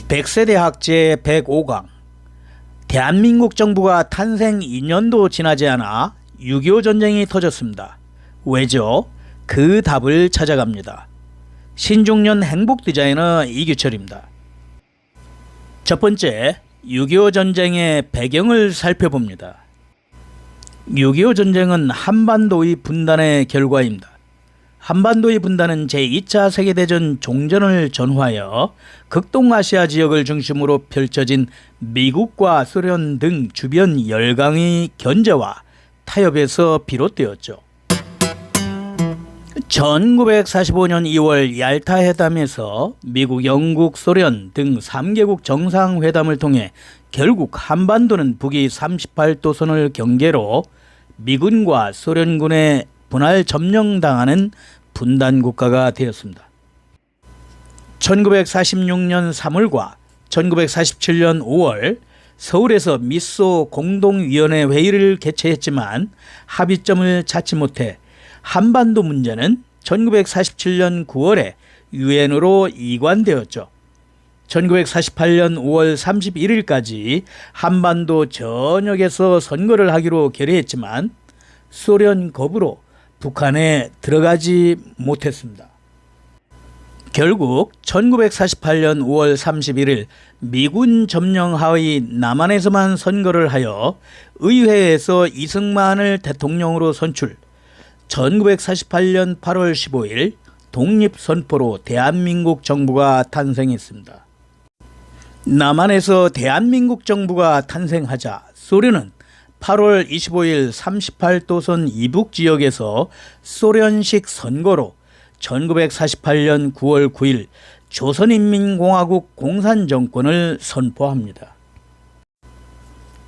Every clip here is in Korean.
백세대 학제 105강. 대한민국 정부가 탄생 2년도 지나지 않아 6.25 전쟁이 터졌습니다. 왜죠? 그 답을 찾아갑니다. 신중년 행복 디자이너 이규철입니다. 첫 번째, 6.25 전쟁의 배경을 살펴봅니다. 6.25 전쟁은 한반도의 분단의 결과입니다. 한반도의 분단은 제2차 세계대전 종전을 전후하여 극동아시아 지역을 중심으로 펼쳐진 미국과 소련 등 주변 열강의 견제와 타협에서 비롯되었죠. 1945년 2월 얄타 회담에서 미국, 영국, 소련 등 3개국 정상회담을 통해 결국 한반도는 북위 38도선을 경계로 미군과 소련군에 분할 점령당하는 분단국가가 되었습니다. 1946년 3월과 1947년 5월 서울에서 미소 공동위원회 회의를 개최했지만 합의점을 찾지 못해 한반도 문제는 1947년 9월에 유엔으로 이관되었죠. 1948년 5월 31일까지 한반도 전역에서 선거를 하기로 결의했지만 소련 겁으로 북한에 들어가지 못했습니다. 결국 1948년 5월 31일 미군 점령 하의 남한에서만 선거를 하여 의회에서 이승만을 대통령으로 선출, 1948년 8월 15일 독립선포로 대한민국 정부가 탄생했습니다. 남한에서 대한민국 정부가 탄생하자 소련은 8월 25일 38도선 이북지역에서 소련식 선거로 1948년 9월 9일 조선인민공화국 공산정권을 선포합니다.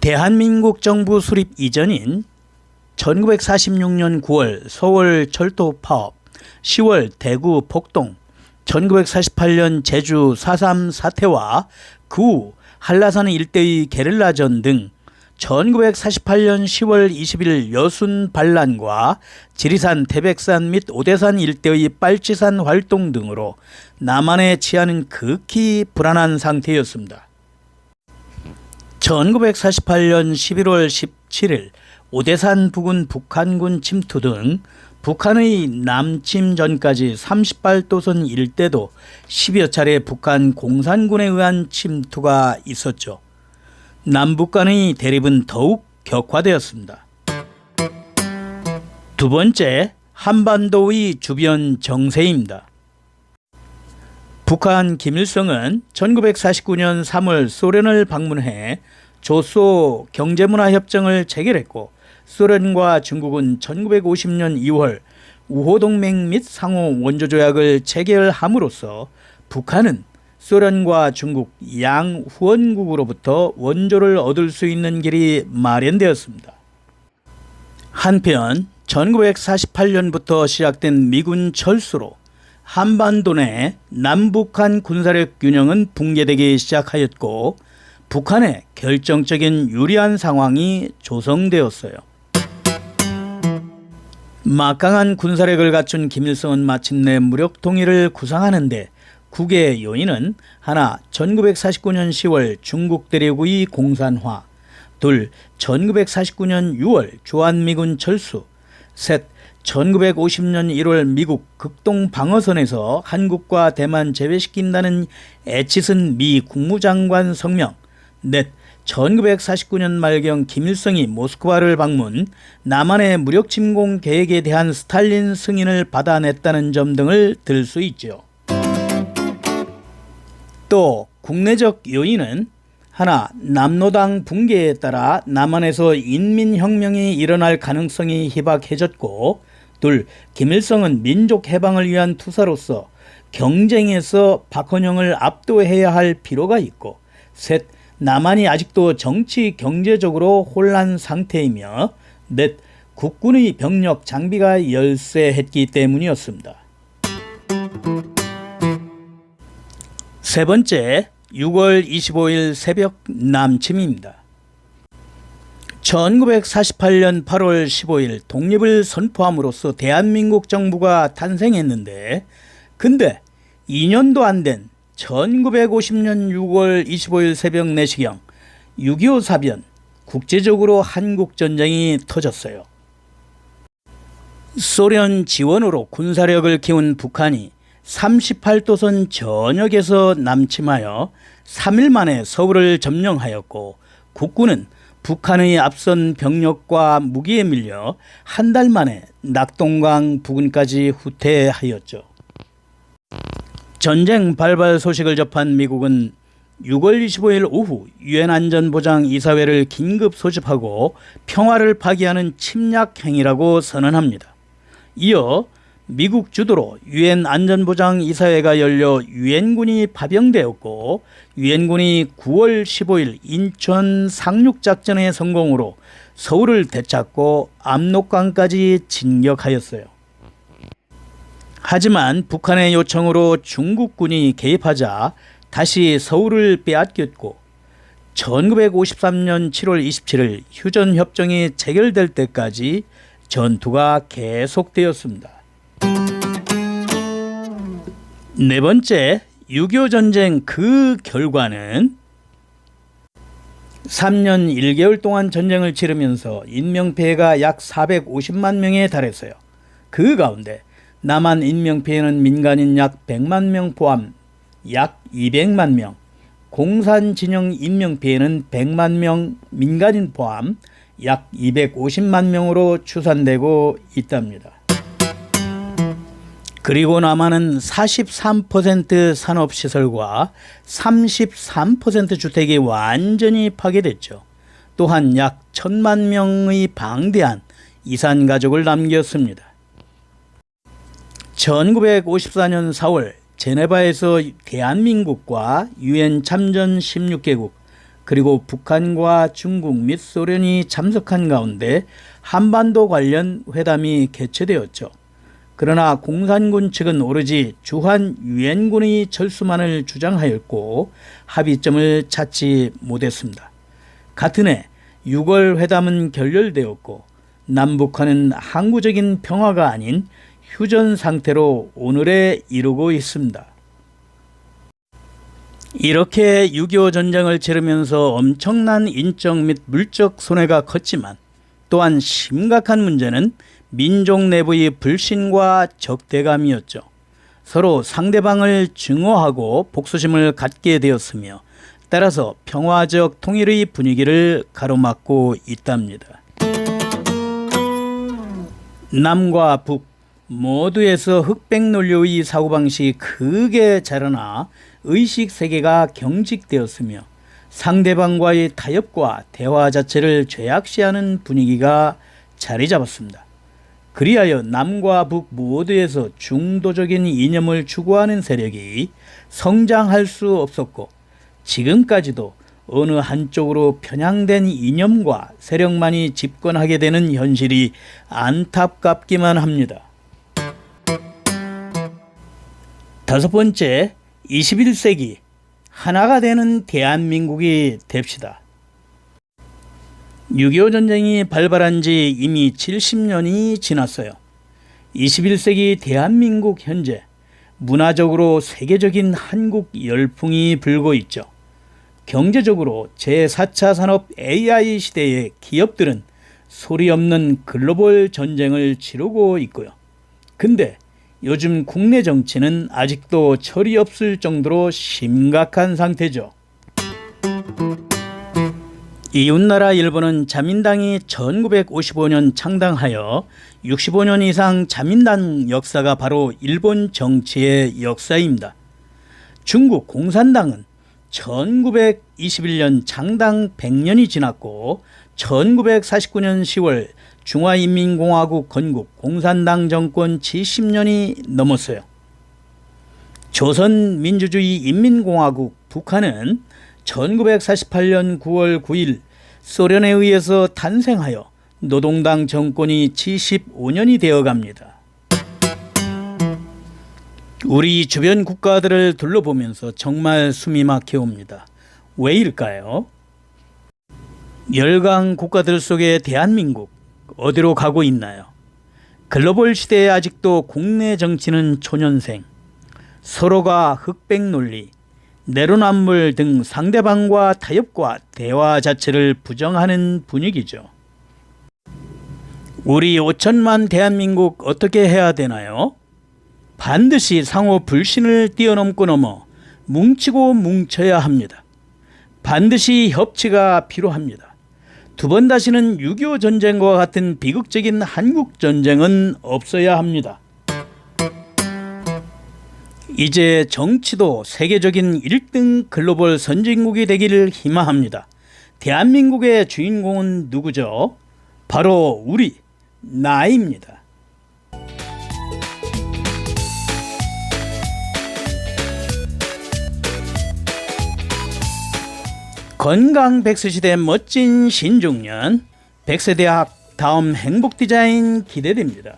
대한민국 정부 수립 이전인 1946년 9월 서울 철도 파업, 10월 대구 폭동, 1948년 제주 4.3 사태와 그 후 한라산 일대의 게릴라전 등 1948년 10월 20일 여순 반란과 지리산, 태백산 및 오대산 일대의 빨치산 활동 등으로 남한에 치안은 극히 불안한 상태였습니다. 1948년 11월 17일 오대산 부근 북한군 침투 등 북한의 남침 전까지 38도선 일대도 10여 차례 북한 공산군에 의한 침투가 있었죠. 남북 간의 대립은 더욱 격화되었습니다. 두 번째, 한반도의 주변 정세입니다. 북한 김일성은 1949년 3월 소련을 방문해 조소 경제문화협정을 체결했고, 소련과 중국은 1950년 2월 우호동맹 및 상호 원조조약을 체결함으로써 북한은 소련과 중국 양 후원국으로부터 원조를 얻을 수 있는 길이 마련되었습니다. 한편 1948년부터 시작된 미군 철수로 한반도 내 남북한 군사력 균형은 붕괴되기 시작하였고 북한에 결정적인 유리한 상황이 조성되었어요. 막강한 군사력을 갖춘 김일성은 마침내 무력 통일을 구상하는 데 국의 요인은 하나, 1949년 10월 중국 대륙의 공산화, 둘, 1949년 6월 주한미군 철수, 셋, 1950년 1월 미국 극동 방어선에서 한국과 대만 제외시킨다는 애치슨 미 국무장관 성명, 넷, 1949년 말경 김일성이 모스크바를 방문, 남한의 무력 침공 계획에 대한 스탈린 승인을 받아냈다는 점 등을 들 수 있죠. 또 국내적 요인은 하나, 남노당 붕괴에 따라 남한에서 인민혁명이 일어날 가능성이 희박해졌고, 둘, 김일성은 민족 해방을 위한 투사로서 경쟁에서 박헌영을 압도해야 할 필요가 있고, 셋, 남한이 아직도 정치 경제적으로 혼란 상태이며, 넷, 국군의 병력 장비가 열세했기 때문이었습니다. 세 번째, 6월 25일 새벽 남침입니다. 1948년 8월 15일 독립을 선포함으로써 대한민국 정부가 탄생했는데, 근데 2년도 안 된 1950년 6월 25일 새벽 4시경 6.25 사변, 국제적으로 한국전쟁이 터졌어요. 소련 지원으로 군사력을 키운 북한이 38도선 전역에서 남침하여 3일 만에 서울을 점령하였고, 국군은 북한의 앞선 병력과 무기에 밀려 한 달 만에 낙동강 부근까지 후퇴하였죠. 전쟁 발발 소식을 접한 미국은 6월 25일 오후 유엔 안전보장 이사회를 긴급 소집하고 평화를 파기하는 침략 행위라고 선언합니다. 이어 미국 주도로 유엔 안전보장 이사회가 열려 유엔군이 파병되었고, 유엔군이 9월 15일 인천 상륙작전의 성공으로 서울을 되찾고 압록강까지 진격하였어요. 하지만 북한의 요청으로 중국군이 개입하자 다시 서울을 빼앗겼고, 1953년 7월 27일 휴전협정이 체결될 때까지 전투가 계속되었습니다. 네 번째, 6.25 전쟁 그 결과는 3년 1개월 동안 전쟁을 치르면서 인명피해가 약 450만 명에 달했어요. 그 가운데 남한 인명피해는 민간인 약 100만 명 포함 약 200만 명, 공산 진영 인명피해는 100만 명, 민간인 포함 약 250만 명으로 추산되고 있답니다. 그리고 남한은 43% 산업시설과 33% 주택이 완전히 파괴됐죠. 또한 약 1,000만 명의 방대한 이산가족을 남겼습니다. 1954년 4월 제네바에서 대한민국과 유엔 참전 16개국, 그리고 북한과 중국 및 소련이 참석한 가운데 한반도 관련 회담이 개최되었죠. 그러나 공산군 측은 오로지 주한 유엔군의 철수만을 주장하였고 합의점을 찾지 못했습니다. 같은 해 6월 회담은 결렬되었고, 남북한은 항구적인 평화가 아닌 휴전 상태로 오늘에 이르고 있습니다. 이렇게 6.25 전쟁을 치르면서 엄청난 인적 및 물적 손해가 컸지만, 또한 심각한 문제는 민족 내부의 불신과 적대감이었죠. 서로 상대방을 증오하고 복수심을 갖게 되었으며, 따라서 평화적 통일의 분위기를 가로막고 있답니다. 남과 북 모두에서 흑백 논리의 사고방식이 크게 자라나 의식세계가 경직되었으며, 상대방과의 타협과 대화 자체를 죄악시하는 분위기가 자리 잡았습니다. 그리하여 남과 북 모두에서 중도적인 이념을 추구하는 세력이 성장할 수 없었고, 지금까지도 어느 한쪽으로 편향된 이념과 세력만이 집권하게 되는 현실이 안타깝기만 합니다. 다섯 번째, 21세기 하나가 되는 대한민국이 됩시다. 6.25 전쟁이 발발한 지 이미 70년이 지났어요. 21세기 대한민국 현재 문화적으로 세계적인 한국 열풍이 불고 있죠. 경제적으로 제4차 산업 AI 시대의 기업들은 소리 없는 글로벌 전쟁을 치르고 있고요. 근데 요즘 국내 정치는 아직도 철이 없을 정도로 심각한 상태죠. 이웃나라 일본은 자민당이 1955년 창당하여 65년 이상 자민당 역사가 바로 일본 정치의 역사입니다. 중국 공산당은 1921년 창당 100년이 지났고 1949년 10월 중화인민공화국 건국 공산당 정권 70년이 넘었어요. 조선민주주의 인민공화국 북한은 1948년 9월 9일 소련에 의해서 탄생하여 노동당 정권이 75년이 되어갑니다. 우리 주변 국가들을 둘러보면서 정말 숨이 막혀옵니다. 왜일까요? 열강 국가들 속의 대한민국 어디로 가고 있나요? 글로벌 시대에 아직도 국내 정치는 초년생, 서로가 흑백 논리, 내로남불 등 상대방과 타협과 대화 자체를 부정하는 분위기죠. 우리 5천만 대한민국 어떻게 해야 되나요? 반드시 상호 불신을 뛰어넘고 넘어 뭉치고 뭉쳐야 합니다. 반드시 협치가 필요합니다. 두 번 다시는 6.25 전쟁과 같은 비극적인 한국 전쟁은 없어야 합니다. 이제 정치도 세계적인 1등 글로벌 선진국이 되기를 희망합니다. 대한민국의 주인공은 누구죠? 바로 우리 나입니다. 건강 100세 멋진 신중년 100세대학 다음 행복 디자인 기대됩니다.